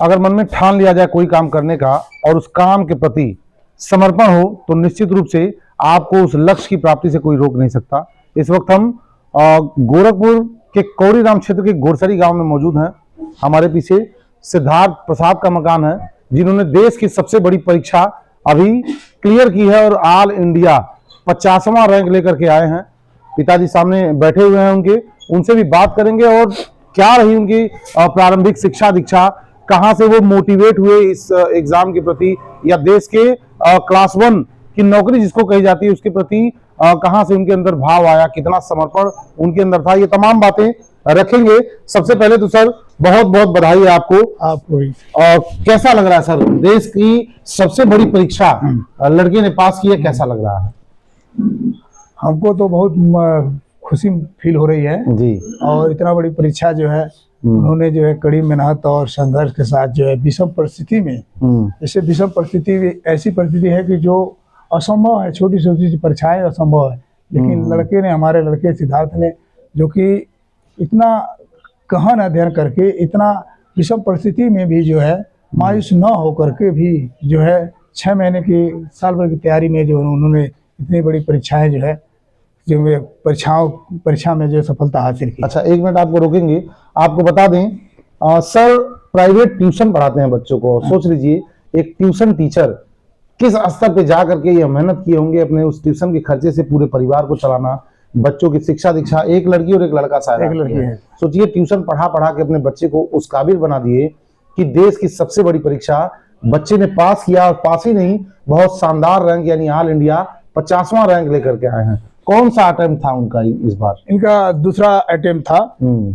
अगर मन में ठान लिया जाए कोई काम करने का और उस काम के प्रति समर्पण हो तो निश्चित रूप से आपको उस लक्ष्य की प्राप्ति से कोई रोक नहीं सकता। इस वक्त हम गोरखपुर के कौड़ीराम क्षेत्र के गोरसरी गांव में मौजूद हैं। हमारे पीछे सिद्धार्थ प्रसाद का मकान है, जिन्होंने देश की सबसे बड़ी परीक्षा अभी क्लियर की है और ऑल इंडिया 50वां रैंक लेकर के आए हैं। पिताजी सामने बैठे हुए हैं, उनसे भी बात करेंगे और क्या रही उनकी प्रारंभिक शिक्षा दीक्षा, कहां से वो मोटिवेट हुए इस एग्जाम के प्रति, या देश के क्लास 1 की नौकरी जिसको कही जाती है उसके प्रति कहां से उनके अंदर भाव आया, कितना समर्पण उनके अंदर था, ये तमाम बातें रखेंगे। सबसे पहले तो सर बहुत बहुत बधाई है आपको भी। कैसा लग रहा है सर, देश की सबसे बड़ी परीक्षा लड़के ने पास की है, कैसा लग रहा है? हमको तो बहुत खुशी फील हो रही है जी। और इतना बड़ी परीक्षा जो है उन्होंने जो है कड़ी मेहनत और संघर्ष के साथ जो है विषम परिस्थिति में, जैसे विषम परिस्थिति ऐसी परिस्थिति है कि जो असंभव है, छोटी छोटी परीक्षाएं असंभव है, लेकिन लड़के ने, हमारे लड़के सिद्धार्थ ने, जो कि इतना गहन अध्ययन करके इतना विषम परिस्थिति में भी जो है मायूस न होकर के भी जो है 6 महीने की साल भर की तैयारी में जो उन्होंने इतनी बड़ी परीक्षाएं जो है जो परीक्षा में जो सफलता हासिल की। अच्छा, 1 मिनट आपको रोकेंगे। आपको बता दें सर प्राइवेट ट्यूशन पढ़ाते हैं बच्चों को। सोच लीजिए एक ट्यूशन टीचर किस स्तर पे जा करके ये मेहनत किए होंगे अपने उस ट्यूशन के खर्चे से पूरे परिवार को चलाना, बच्चों की शिक्षा दीक्षा, एक लड़की और एक लड़का शायद एक लड़की है। सोचिए ट्यूशन पढ़ा के अपने बच्चे को उस काबिल बना दिए कि देश की सबसे बड़ी परीक्षा बच्चे ने पास किया, और पास ही नहीं बहुत शानदार रैंक यानी ऑल इंडिया 50वां रैंक लेकर के आए हैं। कौन सा अटेम्प्ट था उनका इस बार? इनका दूसरा अटेम्प्ट था।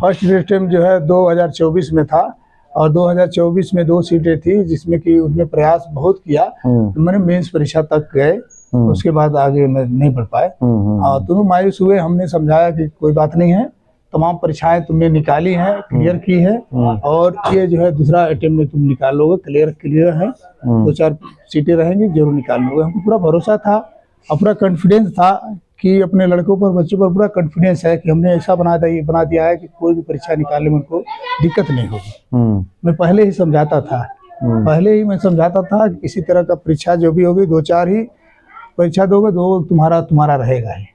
फर्स्ट अटेम्प्ट जो है 2024 में था और 2024 में 2 सीटें थी जिसमें कि उन्होंने प्रयास बहुत किया। मैंने मेंस परीक्षा तक गए, उसके बाद आगे मैं नहीं पढ़ पाए और दोनों मायूस हुए। हमने समझाया कि कोई बात नहीं है, तमाम परीक्षाएं तुमने निकाली हैं, क्लियर की है और ये जो है दूसरा अटेम्प्ट में तुम निकाल लोगे, क्लियर है, 2-4 सीटें रहेंगी, जरूर निकाल लोगे। हमको पूरा भरोसा था और पूरा कॉन्फिडेंस था कि अपने लड़कों पर, बच्चों पर पूरा कॉन्फिडेंस है कि हमने ऐसा बना दिया है कि कोई भी परीक्षा निकालने में उनको दिक्कत नहीं होगी। मैं पहले ही समझाता था, कि किसी तरह का परीक्षा जो भी होगी 2-4 ही परीक्षा दोगे, 2 तुम्हारा रहेगा ही।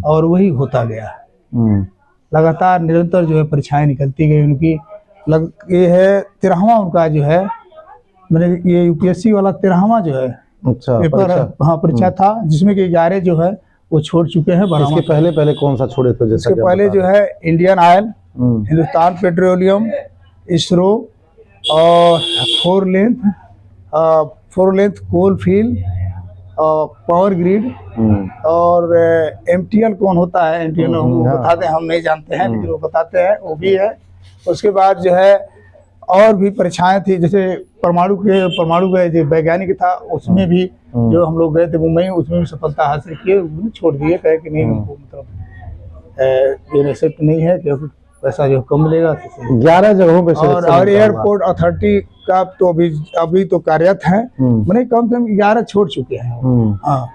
और वही होता गया। लगातार निरंतर जो है परीक्षाएं निकलती गई उनकी। ये है 13वां उनका जो है, मैंने ये यूपीएससी वाला 13वां जो है पेपर, हाँ परीक्षा था, जिसमें कि 11 जो है वो छोड़ चुके हैं। इसके पहले कौन सा छोड़े थे? जैसे इसके पहले जो है Indian Oil, Hindustan Petroleum, ISRO और 4 length coal field, power grid और एमटीएल कौन होता है, एमटीएल बताते हैं, हम नहीं जानते हैं लेकिन वो बताते हैं, वो भी है। उसके बाद जो है और भी परीक्षाएं थी, जैसे परमाणु का जो वैज्ञानिक था उसमें भी जो हम लोग गए थे मुंबई, उसमें भी सफलता हासिल किए। छोड़ दिए, कहे कि नहीं उनको मतलब ये एक्सेप्ट नहीं है क्योंकि पैसा जो कम मिलेगा। 11 जगहों पे और एयरपोर्ट अथॉरिटी का तो अभी तो कार्यरत है, मैंने कम से कम 11 छोड़ चुके हैं। हाँ,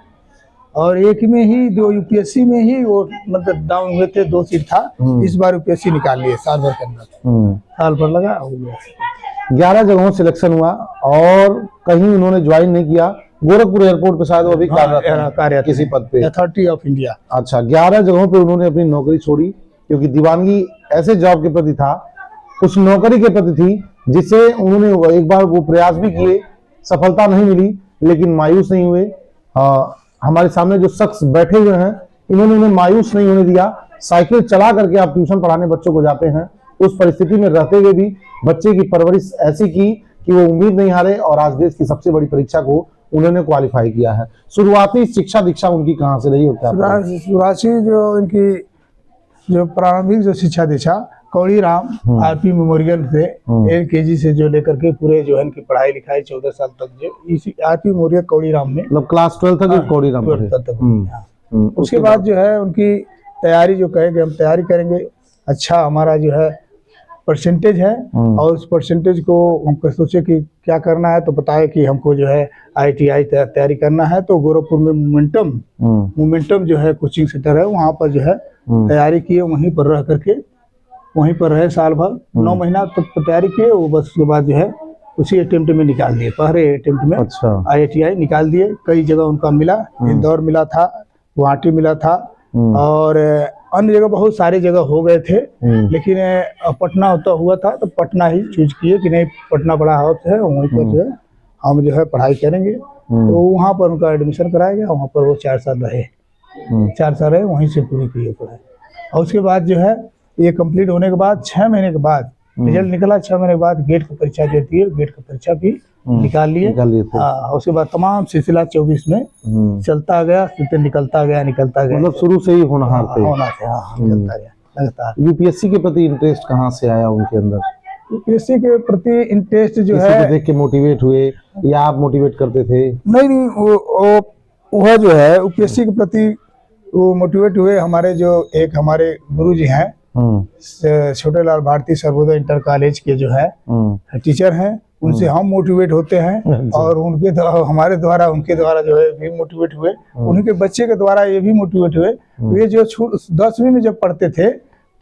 और एक में ही 2 यूपीएससी में ही वो मतलब डाउन हुए थे, 2 सीट था। इस बार यूपीएससी निकाल लिए साल भर के अंदर, साल भर लगा हो गया। 11 जगहों सिलेक्शन हुआ और कहीं उन्होंने ज्वाइन नहीं किया। गोरखपुर एयरपोर्ट पे शायद वो अभी कार्यरत किसी पद पे, अथॉरिटी ऑफ इंडिया। अच्छा, 11 जगहों पे उन्होंने अपनी नौकरी छोड़ी क्योंकि दीवानगी ऐसे जॉब के प्रति था, उस नौकरी के प्रति थी जिससे उन्होंने एक बार वो प्रयास भी किए, सफलता नहीं मिली लेकिन मायूस नहीं हुए। हमारे सामने जो शख्स बैठे हुए हैं इन्होंने उन्हें मायूस नहीं होने दिया। साइकिल चला करके आप ट्यूशन पढ़ाने बच्चों को जाते हैं, उस परिस्थिति में रहते हुए भी बच्चे की परवरिश ऐसी की कि वो उम्मीद नहीं हारे और आज देश की सबसे बड़ी परीक्षा को उन्होंने क्वालिफाई किया है। शुरुआती शिक्षा दीक्षा उनकी कहाँ से रही होता है? शुरुआती जो इनकी जो प्रारंभिक जो शिक्षा दीक्षा कौड़ीराम आरपी मेमोरियल से LKG से जो लेकर के पूरे जो है इनकी पढ़ाई लिखाई 14 साल तक जो इसी आरपी मेमोरियल कौड़ीराम में, मतलब क्लास 12 तक कौड़ीराम तक। उसके बाद जो है उनकी तैयारी जो कहेंगे हम तैयारी करेंगे, अच्छा हमारा जो है परसेंटेज है और उस परसेंटेज को हमको सोचे कि क्या करना है, तो बताए कि हमको जो है ITI तैयारी करना है। तो गोरखपुर में मोमेंटम जो है कोचिंग सेंटर है, वहाँ पर जो है तैयारी किए, वहीं पर रह करके वहीं पर रहे साल भर, 9 महीना तक तैयारी किए। वो बस उसके बाद जो है उसी अटेम्प्ट में निकाल दिए, पहले अटेम्प्ट में अच्छा। IITI निकाल दिए। कई जगह उनका मिला, इंदौर मिला था, गुवाहाटी मिला था, और अन्य जगह बहुत सारी जगह हो गए थे, लेकिन पटना होता हुआ था तो पटना ही चूज किए कि नहीं, पटना बड़ा हाउस है, वहीं पर जो है हम जो है पढ़ाई करेंगे। तो वहाँ पर उनका एडमिशन कराया गया, वहाँ पर वो 4 साल रहे, 4 साल रहे, वहीं से पूरी की पढ़ाई। और उसके बाद जो है ये कंप्लीट होने के बाद 6 महीने के बाद रिजल्ट निकला, 6 महीने के बाद गेट की परीक्षा देती है, गेट की परीक्षा भी निकाल लिए। हाँ, उसके बाद तमाम सिलसिला 24 में चलता गया, निकलता गया। मतलब शुरू से ही होनहार थे। चलता गया लगातार। यूपीएससी के प्रति इंटरेस्ट कहाँ से आया उनके अंदर? यूपीएससी के प्रति इंटरेस्ट जो है, देख के मोटिवेट हुए या आप मोटिवेट करते थे? नहीं, वो जो है यूपीएससी के प्रति वो मोटिवेट हुए। हमारे जो एक हमारे गुरु जी हैं, छोटे लाल भारती सर्वोदय इंटर कॉलेज के जो है टीचर हैं, उनसे हम मोटिवेट होते हैं, और उनके द्वारा हमारे द्वारा उनके द्वारा जो है भी मोटिवेट हुए, उनके बच्चे के द्वारा ये भी मोटिवेट हुए। ये जो 10वीं में जब पढ़ते थे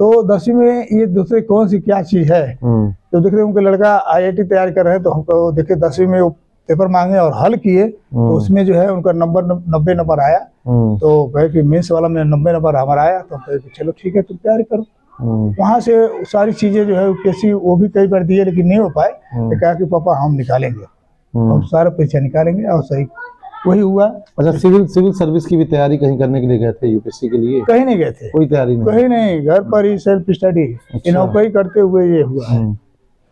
तो 10वीं में ये दूसरे कौन सी क्या चीज है, तो देख रहे उनके लड़का IIT तैयार कर रहे हैं, तो हमको देखे 10वीं में पेपर मांगे और हल किए, तो उसमें जो है उनका नंबर 90 नंबर आया। तो कहे कि मेंस वाला में 90 नंबर हमारा आया, तो कहे कि चलो ठीक है तुम तैयारी करो। वहाँ से सारी चीजें जो है यूपीएससी वो भी कई बार दिए, लेकिन नहीं हो पाए। तो कहा कि पापा हम निकालेंगे, हम सारा परीक्षा निकालेंगे, और सही वही हुआ। अच्छा, सिविल सर्विस की भी तैयारी कहीं करने के लिए गए थे यूपीएससी के लिए? कहीं नहीं गए थे, कोई तैयारी नहीं? कहीं नहीं, घर पर ही सेल्फ स्टडी, नौकरी करते हुए ये हुआ है।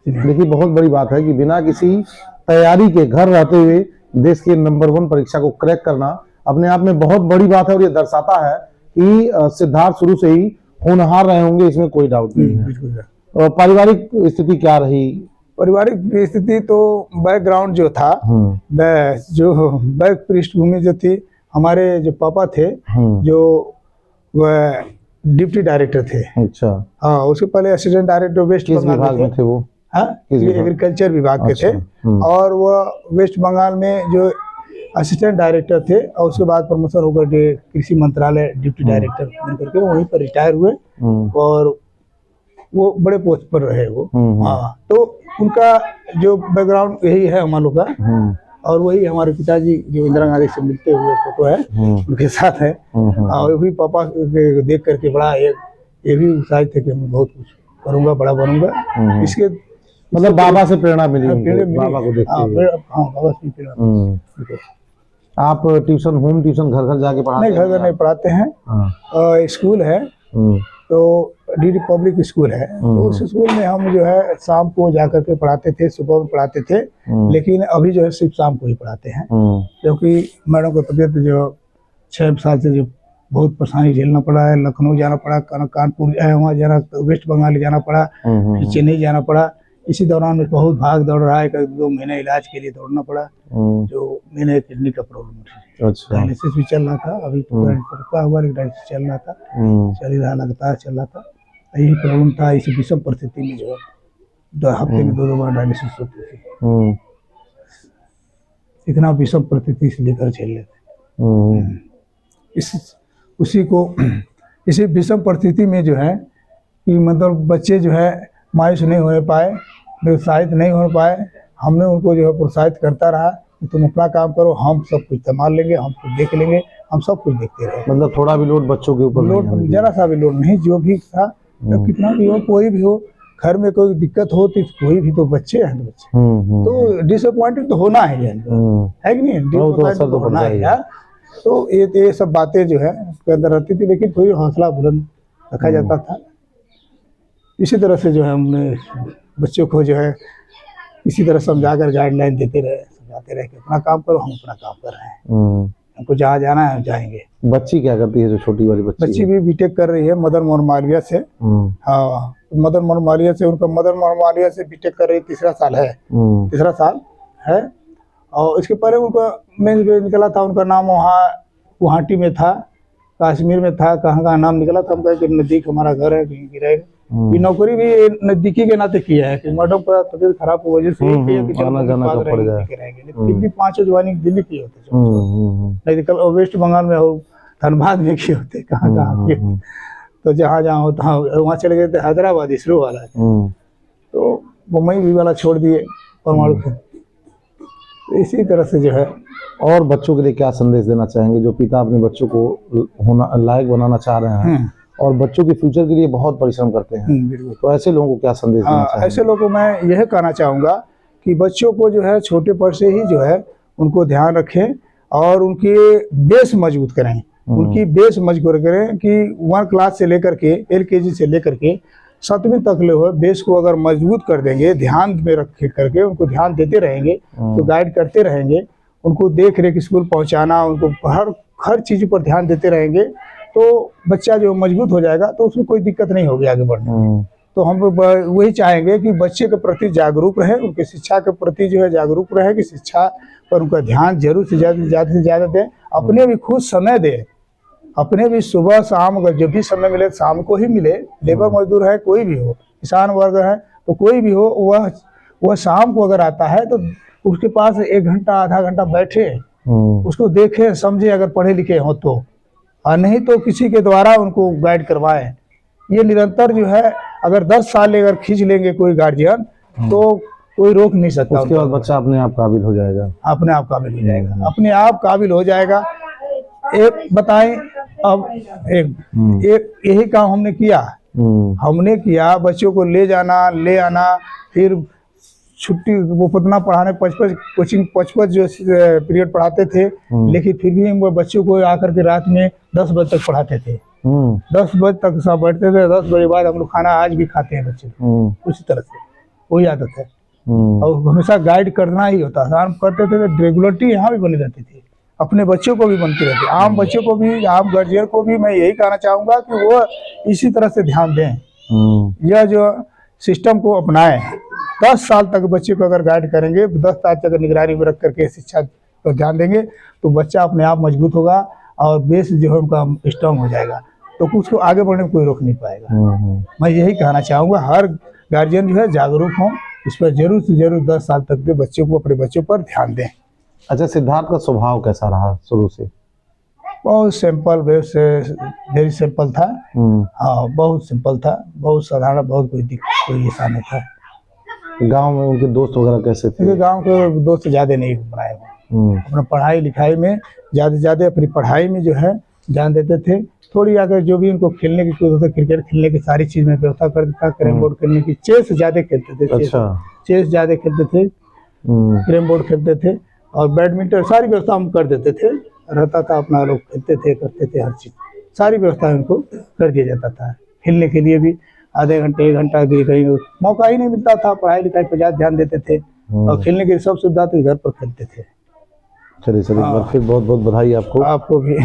देखिए, बहुत बड़ी बात है कि बिना किसी तैयारी के घर रहते हुए देश के नंबर 1 परीक्षा को क्रैक करना अपने आप में बहुत बड़ी बात है, और ये दर्शाता है कि सिद्धार्थ शुरू से ही होनहार रहे होंगे, इसमें कोई डाउट नहीं है। और पारिवारिक स्थिति क्या रही? पारिवारिक स्थिति तो बैकग्राउंड जो था, जो बैक पृष्ठभूमि जो थी, हमारे जो पापा थे जो वह डिप्टी डायरेक्टर थे। अच्छा। हाँ, उसके पहले असिस्टेंट डायरेक्टर वेस्ट बंगाल में थे वो। हाँ, एग्रीकल्चर विभाग के थे, और वह वेस्ट बंगाल में जो असिस्टेंट डायरेक्टर थे, और उसके बाद प्रमोशन होकर कृषि मंत्रालय डिप्टी डायरेक्टर बनकर के वहीं पर रिटायर हुए, और वो बड़े पोस्ट पर रहे वो। हाँ, तो उनका जो बैकग्राउंड यही है हम लोग का, और वही हमारे पिताजी जो इंदिरा गांधी से मिलते हुए फोटो है उनके साथ है। और भी पापा देख करके बड़ा ये भी उत्साहित थे कि मैं बहुत कुछ करूंगा, बड़ा बनूंगा। इसके मतलब बाबा से प्रेरणा मिली, बाबा को देखते हुए। हाँ, बाबा से प्रेरणा। आप ट्यूशन, होम ट्यूशन घर घर जाके पढ़ाते? नहीं, घर नहीं पढ़ाते हैं। स्कूल है तो डीडी पब्लिक स्कूल है, तो उस स्कूल में हम जो है शाम को जाकर के पढ़ाते थे, सुबह में पढ़ाते थे, लेकिन अभी जो है सिर्फ शाम को ही पढ़ाते हैं, क्योंकि मैडम को तबीयत जो 6 साल से जो बहुत परेशानी झेलना पड़ा है। लखनऊ जाना पड़ा, कानपुर वहाँ जाना, वेस्ट बंगाल जाना पड़ा, फिर चेन्नई जाना पड़ा। इसी दौरान में बहुत भाग दौड़ रहा है, 2 महीने इलाज के लिए दौड़ना पड़ा, जो मैंने किडनी का प्रॉब्लम थी। अच्छा। डायलिसिस भी चल रहा था, अभी तो रुका हुआ डायलिसिस चल रहा था, चल ही रहा, लगातार चल रहा था। यही प्रॉब्लम था, इसी विषम परिस्थिति में जो है हफ्ते में 2 बार डायलिसिस होती थी। इतना विषम परिस्थिति से लेकर झेल लेते। इसी विषम परिस्थिति में जो है कि मतलब बच्चे जो है मायूस नहीं हो पाए, निरुत्साहित नहीं हो पाए। हमने उनको जो है प्रोत्साहित करता रहा कि तुम अपना काम करो, हम सब कुछ संभाल लेंगे, हम कुछ देख लेंगे, हम सब कुछ देखते रहे। मतलब थोड़ा भी लोड बच्चों के ऊपर? लोड जरा सा भी लोड नहीं, जो भी था, तो कितना भी हो, कोई भी हो, घर में कोई दिक्कत हो तो कोई भी तो बच्चे हैं, तो डिसअपॉइंटेड तो होना है कि नहीं? डिसअपॉइंटेड तो होना है यार। तो ये सब बातें जो है उसके अंदर रहती थी, लेकिन कोई हौसला बुलंद रखा जाता था। इसी तरह से जो है हमने बच्चों को जो है इसी तरह समझाकर गाइडलाइन देते रहे, समझाते रहे कि अपना काम करो, हम अपना काम कर रहे हैं, हमको जहाँ जाना है हम जाएंगे। बच्ची क्या करती है जो छोटी वाली बच्ची भी बीटेक कर रही है मदन मोहन मालवीय से। हाँ, मदन मोहन मालवीय से, उनका मदन मोहन मालवीय से बीटेक कर रही, तीसरा साल है। और इसके पहले उनका मेंस भी निकला था, उनका नाम वहाँ गुवाहाटी में था, कश्मीर में था, कहाँ नाम निकला था। हम कहे कि नजदीक हमारा घर है, कहीं गिरेगा। ये नौकरी भी नजदीकी के नाते किया है कि मैडम का तबीयत खराब की वजह से दिल्ली 5 ज्वाइनिंग दिल्ली की होते, नहीं कल वेस्ट बंगाल में हो, धनबाद में किए होते, कहाँ किए, तो जहाँ होता वहाँ चले गए थे। हैदराबाद इसरो वाला, तो मुंबई भी वाला छोड़ दिए, परमाणु से। तो इसी तरह से जो है और बच्चों के लिए क्या संदेश देना चाहेंगे, जो पिता अपने बच्चों को होना लायक बनाना चाह रहे हैं और बच्चों के फ्यूचर के लिए बहुत परिश्रम करते हैं, बिल्कुल। तो ऐसे लोगों को क्या संदेश देना चाहेंगे? ऐसे लोगों को मैं यह कहना चाहूँगा कि बच्चों को जो है छोटे पर से ही जो है उनको ध्यान रखें और उनकी बेस मजबूत करें। उनकी बेस मजबूत करें कि 1 क्लास से लेकर के LKG से लेकर के 7वीं तक ले हुए बेस को अगर मजबूत कर देंगे, ध्यान में रख करके उनको ध्यान देते रहेंगे, तो गाइड करते रहेंगे, उनको देख रेख स्कूल पहुंचाना, उनको हर चीज़ पर ध्यान देते रहेंगे, तो बच्चा जो मजबूत हो जाएगा तो उसमें कोई दिक्कत नहीं होगी आगे बढ़ने में। तो हम वही चाहेंगे कि बच्चे के प्रति जागरूक रहे, उनकी शिक्षा के प्रति जो है जागरूक रहे, कि शिक्षा पर उनका ध्यान जरूर से ज़्यादा दें। अपने भी खुद समय दें, अपने भी सुबह शाम अगर जब भी समय मिले शाम को ही मिले। लेबर मजदूर है कोई भी हो, किसान वर्ग है तो कोई भी हो, वह शाम को अगर आता है तो उसके पास 1 घंटा आधा घंटा बैठे, उसको देखे समझे, अगर पढ़े लिखे हो तो, और नहीं तो किसी के द्वारा उनको गाइड करवाएं। ये निरंतर जो है अगर 10 साल अगर खींच लेंगे कोई गार्जियन तो कोई रोक नहीं सकता। उसके बाद बच्चा अपने आप काबिल हो जाएगा, अपने आप काबिल हो जाएगा, अपने आप काबिल हो जाएगा। एक बताएं, अब एक यही काम हमने किया, बच्चों को ले जाना ले आना, फिर छुट्टी वो कितना पढ़ाने 55 जो पीरियड पढ़ाते थे, लेकिन फिर भी हम बच्चों को आकर के रात में 10 बजे तक पढ़ाते थे। 10 बजे तक सब बैठते थे, 10 बजे बाद हम लोग खाना आज भी खाते हैं बच्चे, उसी तरह से वही आदत है। और हमेशा गाइड करना ही होता है, हम करते थे तो रेगुलरिटी यहाँ भी बनी रहती थी, अपने बच्चों को भी बनती रहती। आम बच्चों को भी, आम गार्जियन को भी मैं यही कहना चाहूँगा कि वो इसी तरह से ध्यान दें, यह जो सिस्टम को अपनाएं। 10 साल तक बच्चे को अगर गाइड करेंगे, 10 साल तक निगरानी में रख करके शिक्षा पर ध्यान देंगे, तो बच्चा अपने आप मजबूत होगा और बेस जो है उनका स्ट्रांग हो जाएगा, तो उसको आगे बढ़ने में कोई रोक नहीं पाएगा। मैं यही कहना चाहूँगा, हर गार्जियन जो है जागरूक हों, इस पर जरूर से जरूर 10 साल तक के बच्चों को, अपने बच्चों पर ध्यान दें। अच्छा, सिद्धार्थ का स्वभाव कैसा रहा शुरू से? बहुत सिंपल, वेरी सिंपल था। हाँ, बहुत सिंपल था, बहुत साधारण, बहुत कोई ऐसा नहीं था। गांव में उनके दोस्त वगैरह कैसे थे? गांव के दोस्त ज़्यादा नहीं बनाए हुए, अपना पढ़ाई लिखाई में ज़्यादा अपनी पढ़ाई में जो है ध्यान देते थे। थोड़ी अगर जो भी उनको खेलने की कोई होता, क्रिकेट खेलने की सारी चीज़ में व्यवस्था कर देता, कैरम बोर्ड खेलने की, चेस ज़्यादा खेलते थे। अच्छा, चेस ज़्यादा खेलते थे, कैरम बोर्ड खेलते थे, और बैडमिंटन सारी व्यवस्था हम कर देते थे। रहता था अपना, लोग खेलते थे, करते थे, हर चीज़ सारी व्यवस्था उनको कर दिया जाता था। खेलने के लिए भी आधे घंटे 1 घंटा कहीं मौका ही नहीं मिलता था, पढ़ाई लिखाई पर ज़्यादा ध्यान देते थे, और खेलने की सब सुविधा तो घर पर खेलते थे। चलिए सर, एक बार फिर बहुत बहुत बधाई आपको। आपको भी।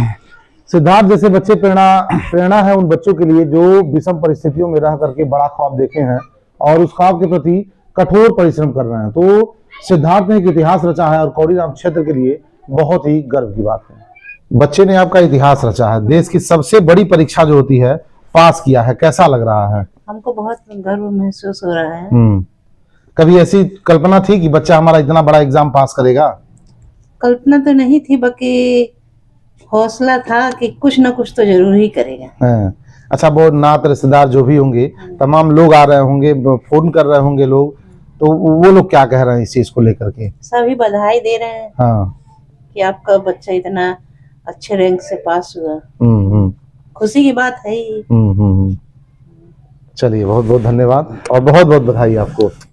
सिद्धार्थ जैसे बच्चे प्रेरणा है उन बच्चों के लिए जो विषम परिस्थितियों में रह करके बड़ा ख्वाब देखे हैं और उस ख्वाब के प्रति कठोर परिश्रम कर रहे हैं। तो सिद्धार्थ ने एक इतिहास रचा है और कौड़ीराम क्षेत्र के लिए बहुत ही गर्व की बात है। बच्चे ने आपका इतिहास रचा है, देश की सबसे बड़ी परीक्षा जो होती है पास किया है, कैसा लग रहा है? हमको बहुत गर्व महसूस हो रहा है। कभी ऐसी कल्पना थी कि बच्चा हमारा इतना बड़ा एग्जाम पास करेगा? कल्पना तो नहीं थी, बाकी हौसला था कि कुछ ना कुछ तो जरूर ही करेगा। अच्छा, बहुत नात रिश्तेदार जो भी होंगे, तमाम लोग आ रहे होंगे, फोन कर रहे होंगे लोग, तो वो लोग क्या कह रहे हैं इस चीज को लेकर के? सभी बधाई दे रहे हैं। हाँ, कि आपका बच्चा इतना अच्छे रैंक से पास हुआ। खुशी की बात है ही। चलिए, बहुत बहुत धन्यवाद और बहुत बहुत बधाई आपको।